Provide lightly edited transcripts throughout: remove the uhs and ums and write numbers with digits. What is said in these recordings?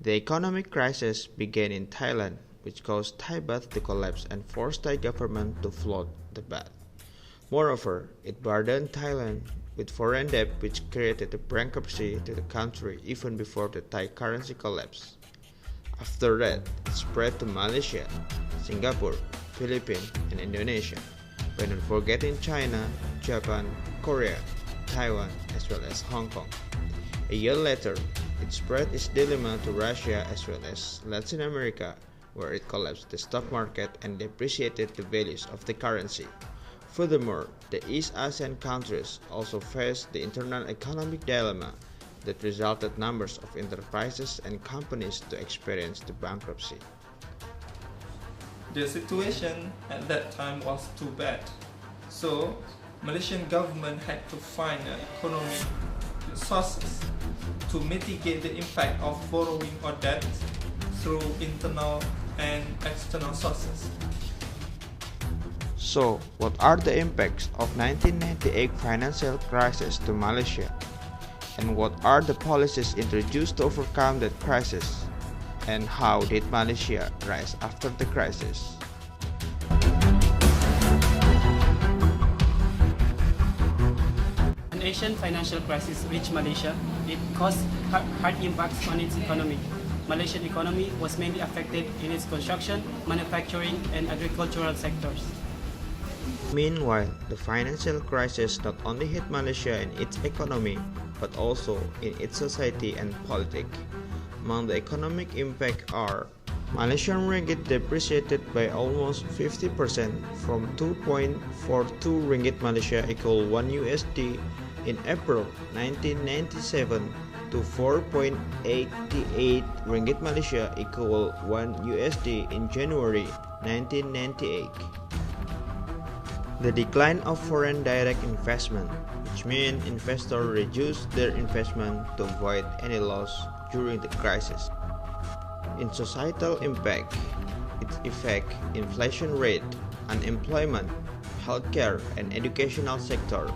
The economic crisis began in Thailand, which caused Thai baht to collapse and forced Thai government to float the baht. Moreover, it burdened Thailand with foreign debt which created a bankruptcy to the country even before the Thai currency collapsed. After that, it spread to Malaysia, Singapore, Philippines, and Indonesia, by not forgetting China, Japan, Korea, Taiwan, as well as Hong Kong. A year later, it spread its dilemma to Russia as well as Latin America, where it collapsed the stock market and depreciated the values of the currency. Furthermore, the East Asian countries also faced the internal economic dilemma that resulted numbers of enterprises and companies to experience the bankruptcy. The situation at that time was too bad, so Malaysian government had to find economic sources to mitigate the impact of borrowing or debt through internal and external sources. So, what are the impacts of 1998 financial crisis to Malaysia? And what are the policies introduced to overcome that crisis? And how did Malaysia rise after the crisis? An Asian financial crisis reached Malaysia. It caused hard impacts on its economy. Malaysian economy was mainly affected in its construction, manufacturing, and agricultural sectors. Meanwhile, the financial crisis not only hit Malaysia in its economy, but also in its society and politics. Among the economic impact are Malaysian ringgit depreciated by almost 50% from 2.42 ringgit Malaysia equal 1 USD in April 1997 to 4.88 ringgit Malaysia equal 1 USD in January 1998. The decline of foreign direct investment, which means investors reduced their investment to avoid any loss during the crisis. In societal impact, its effect, inflation rate, unemployment, healthcare, and educational sector.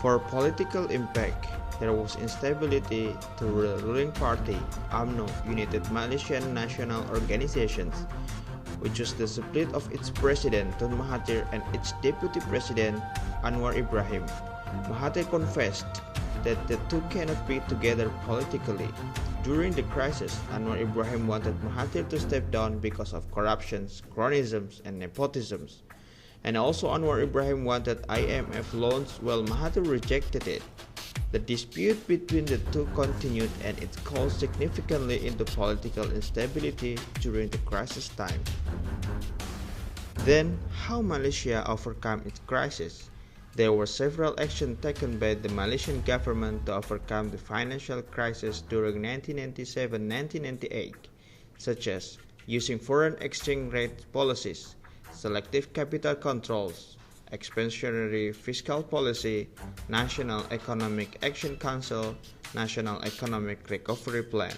For political impact, there was instability to the ruling party, UMNO, United Malaysian National Organizations, which was the split of its president Tun Mahathir and its deputy president Anwar Ibrahim. Mahathir confessed that the two cannot be together politically. During the crisis, Anwar Ibrahim wanted Mahathir to step down because of corruptions, cronyisms, and nepotisms. And also Anwar Ibrahim wanted IMF loans while Mahathir rejected it. The dispute between the two continued and it caused significantly into political instability during the crisis time. Then, how Malaysia overcome its crisis? There were several actions taken by the Malaysian government to overcome the financial crisis during 1997-1998, such as using foreign exchange rate policies, selective capital controls, expansionary fiscal policy, National Economic Action Council, National Economic Recovery Plan.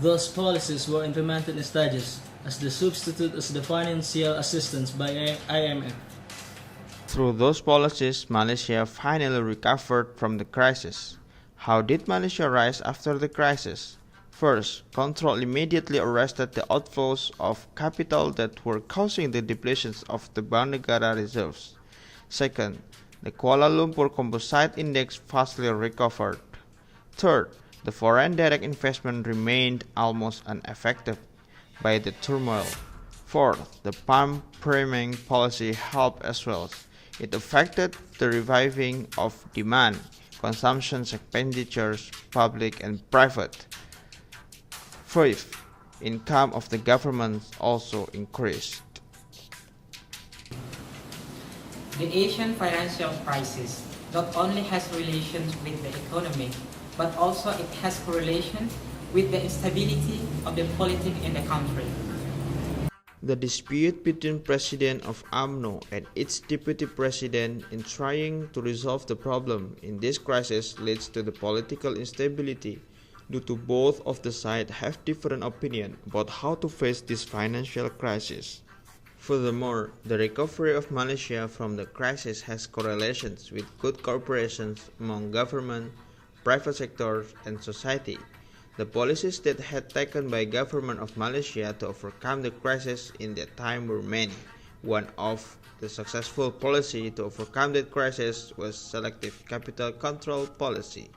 Those policies were implemented in stages as the substitute as the financial assistance by IMF. Through those policies, Malaysia finally recovered from the crisis. How did Malaysia rise after the crisis? First, control immediately arrested the outflows of capital that were causing the depletions of the Bank Negara reserves. Second, the Kuala Lumpur Composite Index fastly recovered. Third, the foreign direct investment remained almost unaffected by the turmoil. Fourth, the pump priming policy helped as well. It affected the reviving of demand, consumption expenditures, public and private. Fifth, income of the government also increased. The Asian financial crisis not only has relations with the economy, but also it has correlation with the instability of the politics in the country. The dispute between President of UMNO and its deputy president in trying to resolve the problem in this crisis leads to the political instability due to both of the sides have different opinions about how to face this financial crisis. Furthermore, the recovery of Malaysia from the crisis has correlations with good cooperation among government, private sector, and society. The policies that had taken by government of Malaysia to overcome the crisis in that time were many. One of the successful policy to overcome that crisis was selective capital control policy.